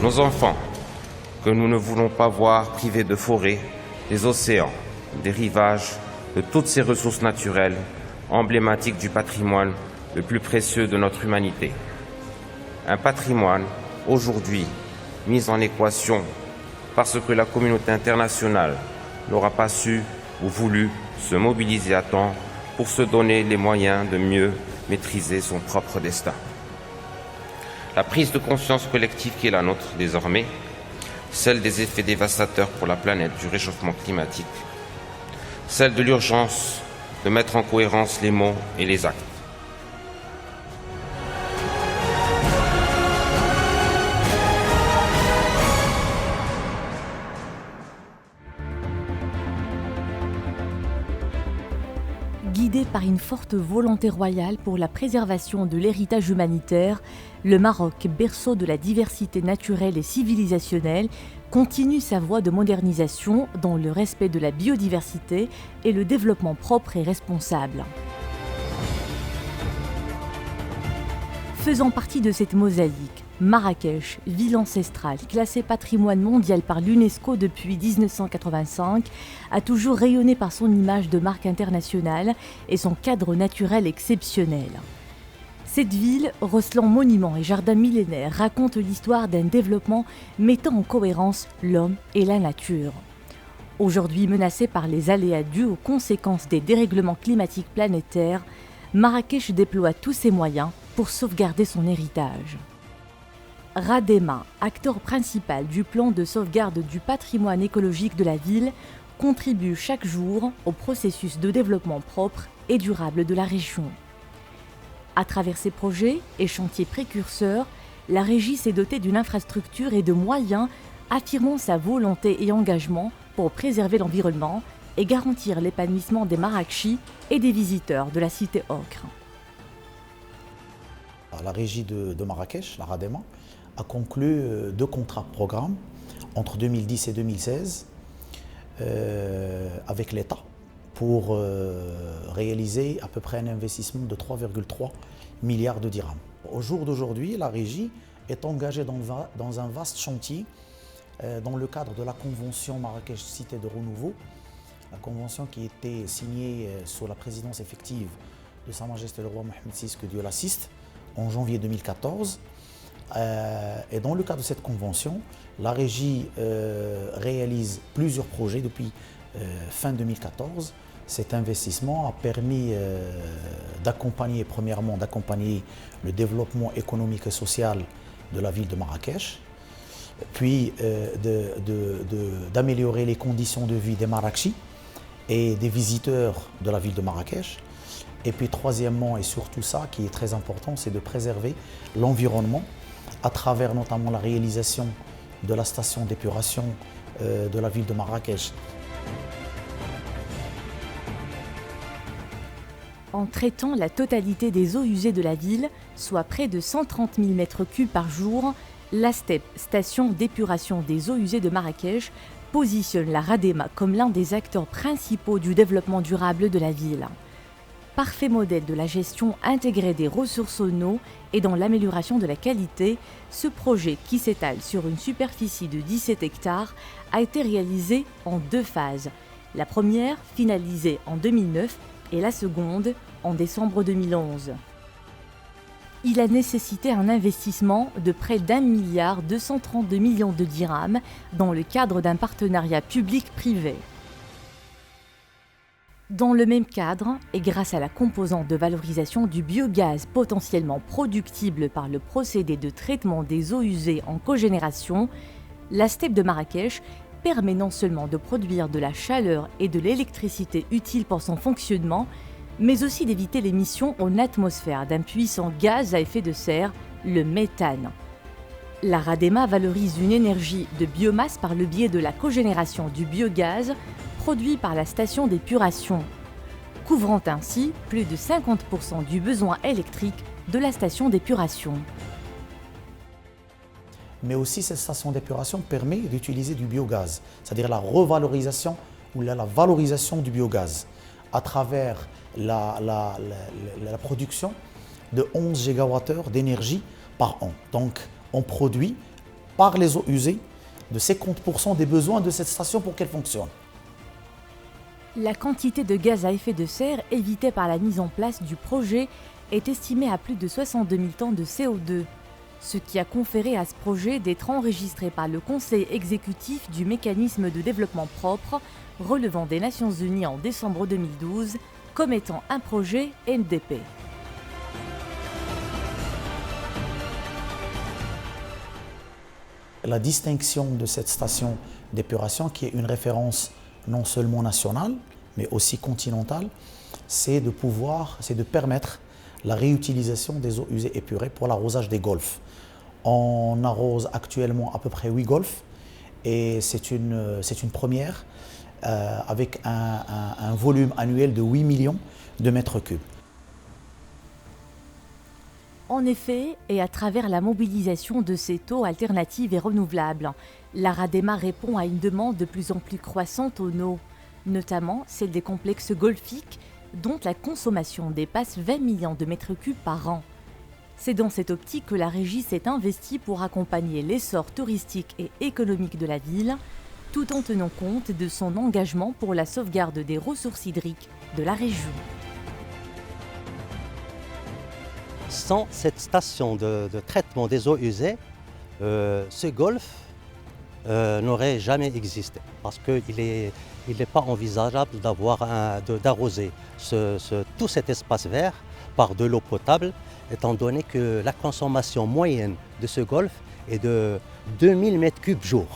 nos enfants, que nous ne voulons pas voir privés de forêts, des océans, des rivages, de toutes ces ressources naturelles, emblématiques du patrimoine le plus précieux de notre humanité. Un patrimoine, aujourd'hui, mis en équation parce que la communauté internationale n'aura pas su ou voulu se mobiliser à temps pour se donner les moyens de mieux maîtriser son propre destin. La prise de conscience collective qui est la nôtre désormais, celle des effets dévastateurs pour la planète du réchauffement climatique, celle de l'urgence de mettre en cohérence les mots et les actes. Guidé par une forte volonté royale pour la préservation de l'héritage humanitaire, le Maroc, berceau de la diversité naturelle et civilisationnelle, continue sa voie de modernisation dans le respect de la biodiversité et le développement propre et responsable. Faisant partie de cette mosaïque, Marrakech, ville ancestrale classée patrimoine mondial par l'UNESCO depuis 1985, a toujours rayonné par son image de marque internationale et son cadre naturel exceptionnel. Cette ville, recelant monuments et jardins millénaires, raconte l'histoire d'un développement mettant en cohérence l'homme et la nature. Aujourd'hui menacée par les aléas dus aux conséquences des dérèglements climatiques planétaires, Marrakech déploie tous ses moyens pour sauvegarder son héritage. Radema, acteur principal du plan de sauvegarde du patrimoine écologique de la ville, contribue chaque jour au processus de développement propre et durable de la région. À travers ses projets et chantiers précurseurs, la régie s'est dotée d'une infrastructure et de moyens affirmant sa volonté et engagement pour préserver l'environnement et garantir l'épanouissement des Marrakechis et des visiteurs de la cité ocre. La régie de Marrakech, la Radema, a conclu 2 contrats de programme entre 2010 et 2016 avec l'État pour réaliser à peu près un investissement de 3,3 milliards de dirhams. Au jour d'aujourd'hui, la régie est engagée dans un vaste chantier dans le cadre de la convention Marrakech Cité de Renouveau, la convention qui a été signée sous la présidence effective de Sa Majesté le roi Mohammed VI, que Dieu l'assiste, en janvier 2014. Et dans le cadre de cette convention, la régie réalise plusieurs projets depuis fin 2014. Cet investissement a permis d'accompagner le développement économique et social de la ville de Marrakech, puis d'améliorer les conditions de vie des Marrakechis et des visiteurs de la ville de Marrakech. Et puis troisièmement, et surtout ça qui est très important, c'est de préserver l'environnement à travers notamment la réalisation de la station d'épuration de la ville de Marrakech. En traitant la totalité des eaux usées de la ville, soit près de 130 000 m3 par jour, la STEP, station d'épuration des eaux usées de Marrakech, positionne la Radema comme l'un des acteurs principaux du développement durable de la ville. Parfait modèle de la gestion intégrée des ressources en eau et dans l'amélioration de la qualité, ce projet qui s'étale sur une superficie de 17 hectares a été réalisé en 2 phases. La première finalisée en 2009 et la seconde en décembre 2011. Il a nécessité un investissement de près d'1,232 milliard de dirhams dans le cadre d'un partenariat public-privé. Dans le même cadre, et grâce à la composante de valorisation du biogaz potentiellement productible par le procédé de traitement des eaux usées en cogénération, la STEP de Marrakech permet non seulement de produire de la chaleur et de l'électricité utiles pour son fonctionnement, mais aussi d'éviter l'émission en atmosphère d'un puissant gaz à effet de serre, le méthane. La Radema valorise une énergie de biomasse par le biais de la cogénération du biogaz produit par la station d'épuration, couvrant ainsi plus de 50% du besoin électrique de la station d'épuration. Mais aussi, cette station d'épuration permet d'utiliser du biogaz, c'est-à-dire la revalorisation ou la valorisation du biogaz à travers la production de 11 gigawattheures d'énergie par an. Donc, on produit par les eaux usées de 50% des besoins de cette station pour qu'elle fonctionne. La quantité de gaz à effet de serre évitée par la mise en place du projet est estimée à plus de 62 000 tonnes de CO2, ce qui a conféré à ce projet d'être enregistré par le Conseil exécutif du mécanisme de développement propre relevant des Nations Unies en décembre 2012 comme étant un projet NDP. La distinction de cette station d'épuration, qui est une référence non seulement nationale, mais aussi continentale, c'est de permettre la réutilisation des eaux usées épurées pour l'arrosage des golfs. On arrose actuellement à peu près 8 golfs et c'est une première avec un volume annuel de 8 millions de mètres cubes. En effet, et à travers la mobilisation de ces eaux alternatives et renouvelables, la RADEMA répond à une demande de plus en plus croissante en eau, notamment celle des complexes golfiques dont la consommation dépasse 20 millions de mètres cubes par an. C'est dans cette optique que la régie s'est investie pour accompagner l'essor touristique et économique de la ville, tout en tenant compte de son engagement pour la sauvegarde des ressources hydriques de la région. Sans cette station de traitement des eaux usées, ce golfe n'aurait jamais existé parce qu'il n'est pas envisageable d'arroser tout cet espace vert par de l'eau potable, étant donné que la consommation moyenne de ce golfe est de 2000 m3 jour.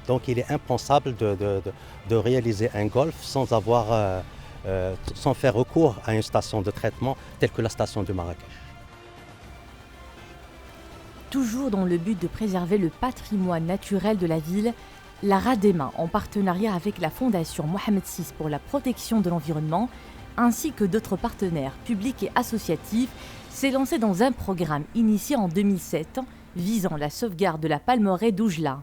Donc il est impensable de réaliser un golfe sans faire recours à une station de traitement telle que la station de Marrakech. Toujours dans le but de préserver le patrimoine naturel de la ville, la RADEMA, en partenariat avec la Fondation Mohamed VI pour la protection de l'environnement, ainsi que d'autres partenaires publics et associatifs, s'est lancée dans un programme initié en 2007 visant la sauvegarde de la palmeraie d'Oujla.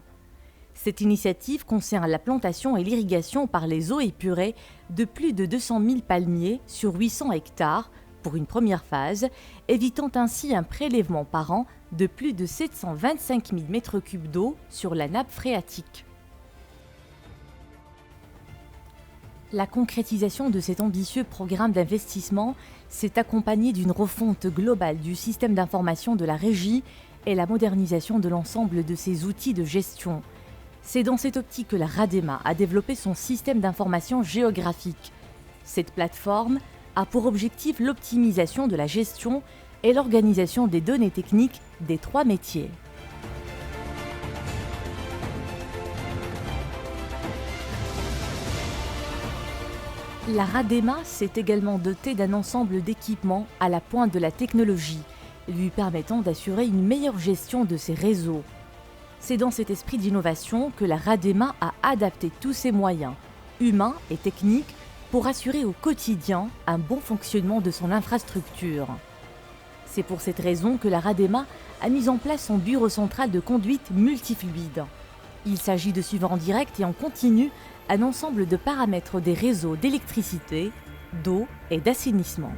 Cette initiative concerne la plantation et l'irrigation par les eaux épurées de plus de 200 000 palmiers sur 800 hectares pour une première phase, évitant ainsi un prélèvement par an de plus de 725 000 m3 d'eau sur la nappe phréatique. La concrétisation de cet ambitieux programme d'investissement s'est accompagnée d'une refonte globale du système d'information de la régie et la modernisation de l'ensemble de ses outils de gestion. C'est dans cette optique que la RADEMA a développé son système d'information géographique. Cette plateforme a pour objectif l'optimisation de la gestion et l'organisation des données techniques des 3 métiers. La RADEMA s'est également dotée d'un ensemble d'équipements à la pointe de la technologie, lui permettant d'assurer une meilleure gestion de ses réseaux. C'est dans cet esprit d'innovation que la RADEMA a adapté tous ses moyens, humains et techniques, pour assurer au quotidien un bon fonctionnement de son infrastructure. C'est pour cette raison que la RADEMA a mis en place son bureau central de conduite multifluide. Il s'agit de suivre en direct et en continu un ensemble de paramètres des réseaux d'électricité, d'eau et d'assainissement.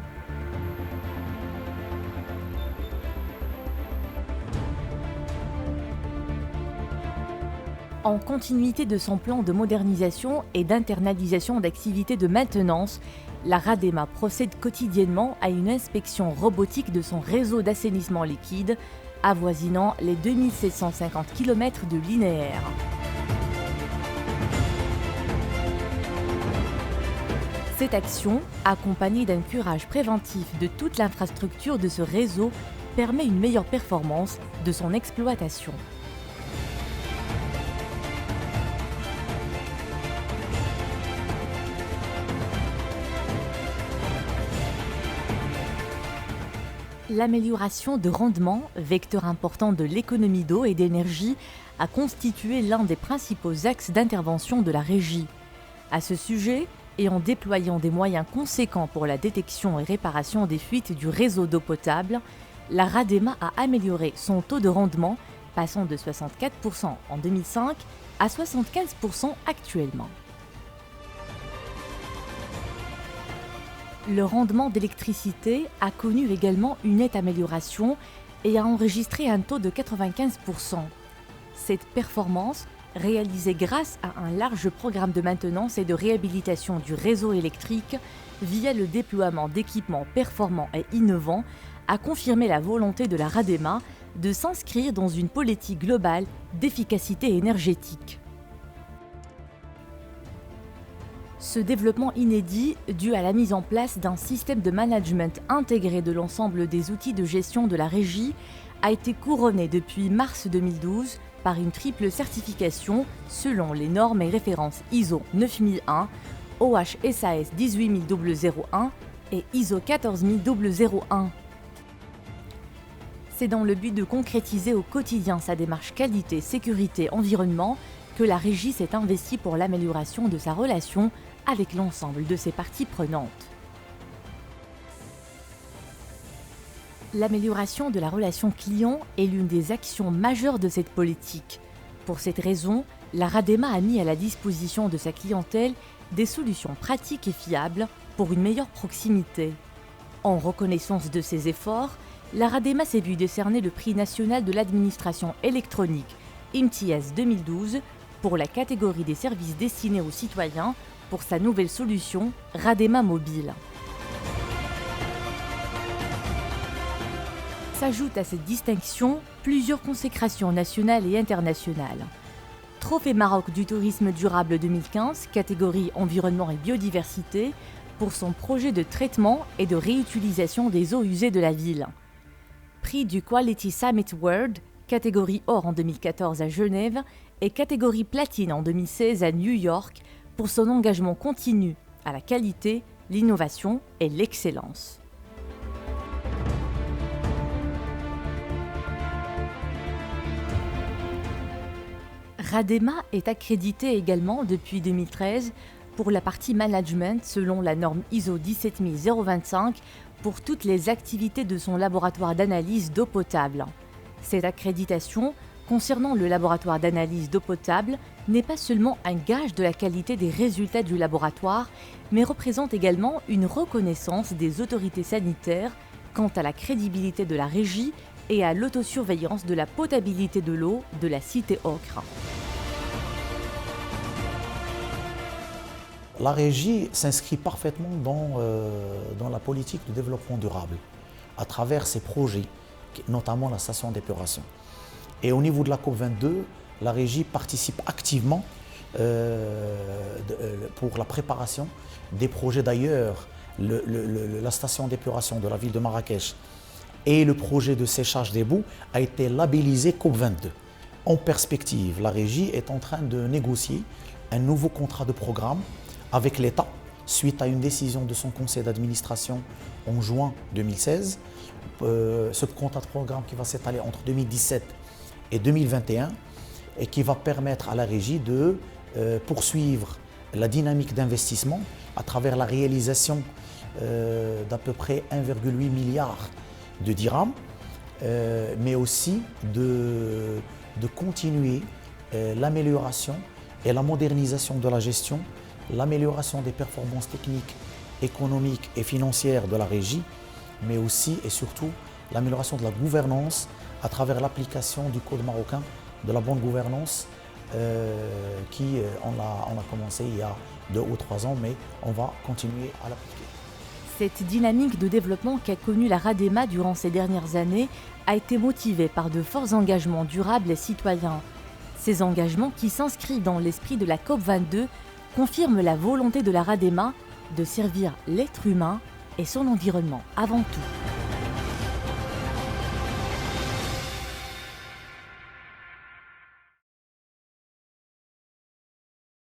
En continuité de son plan de modernisation et d'internalisation d'activités de maintenance, la RADEMA procède quotidiennement à une inspection robotique de son réseau d'assainissement liquide, avoisinant les 2750 km de linéaire. Cette action, accompagnée d'un curage préventif de toute l'infrastructure de ce réseau, permet une meilleure performance de son exploitation. L'amélioration de rendement, vecteur important de l'économie d'eau et d'énergie, a constitué l'un des principaux axes d'intervention de la régie. À ce sujet, et en déployant des moyens conséquents pour la détection et réparation des fuites du réseau d'eau potable, la RADEMA a amélioré son taux de rendement, passant de 64% en 2005 à 75% actuellement. Le rendement d'électricité a connu également une nette amélioration et a enregistré un taux de 95%. Cette performance, réalisée grâce à un large programme de maintenance et de réhabilitation du réseau électrique via le déploiement d'équipements performants et innovants, a confirmé la volonté de la RADEMA de s'inscrire dans une politique globale d'efficacité énergétique. Ce développement inédit, dû à la mise en place d'un système de management intégré de l'ensemble des outils de gestion de la régie, a été couronné depuis mars 2012 par une triple certification selon les normes et références ISO 9001, OHSAS 18001 et ISO 14001. C'est dans le but de concrétiser au quotidien sa démarche qualité, sécurité, environnement que la régie s'est investie pour l'amélioration de sa relation avec l'ensemble de ses parties prenantes. L'amélioration de la relation client est l'une des actions majeures de cette politique. Pour cette raison, la RADEMA a mis à la disposition de sa clientèle des solutions pratiques et fiables pour une meilleure proximité. En reconnaissance de ses efforts, la RADEMA s'est vue décerner le prix national de l'administration électronique IMTIAS 2012 pour la catégorie des services destinés aux citoyens pour sa nouvelle solution RADEMA Mobile. S'ajoutent à cette distinction plusieurs consécrations nationales et internationales. Trophée Maroc du tourisme durable 2015, catégorie environnement et biodiversité, pour son projet de traitement et de réutilisation des eaux usées de la ville. Prix du Quality Summit World, catégorie or en 2014 à Genève et catégorie platine en 2016 à New York, pour son engagement continu à la qualité, l'innovation et l'excellence. RADEMA est accrédité également depuis 2013 pour la partie management selon la norme ISO 17025 pour toutes les activités de son laboratoire d'analyse d'eau potable. Cette accréditation concernant le laboratoire d'analyse d'eau potable n'est pas seulement un gage de la qualité des résultats du laboratoire, mais représente également une reconnaissance des autorités sanitaires quant à la crédibilité de la régie et à l'autosurveillance de la potabilité de l'eau de la cité Ocre. La régie s'inscrit parfaitement dans la politique de développement durable à travers ses projets, notamment la station d'épuration. Et au niveau de la COP22, la régie participe activement pour la préparation des projets. D'ailleurs, la station d'épuration de la ville de Marrakech et le projet de séchage des boues a été labellisé COP22. En perspective, la régie est en train de négocier un nouveau contrat de programme avec l'État suite à une décision de son conseil d'administration en juin 2016. Ce contrat de programme qui va s'étaler entre 2017 et 2021 et qui va permettre à la régie de poursuivre la dynamique d'investissement à travers la réalisation d'à peu près 1,8 milliard de dirhams, mais aussi de continuer l'amélioration et la modernisation de la gestion, l'amélioration des performances techniques, économiques et financières de la régie, mais aussi et surtout l'amélioration de la gouvernance à travers l'application du Code marocain de la bonne gouvernance on a commencé il y a 2 ou 3 ans, mais on va continuer à l'appliquer. Cette dynamique de développement qu'a connue la RADEMA durant ces dernières années a été motivée par de forts engagements durables et citoyens. Ces engagements qui s'inscrivent dans l'esprit de la COP22 confirment la volonté de la RADEMA de servir l'être humain et son environnement avant tout.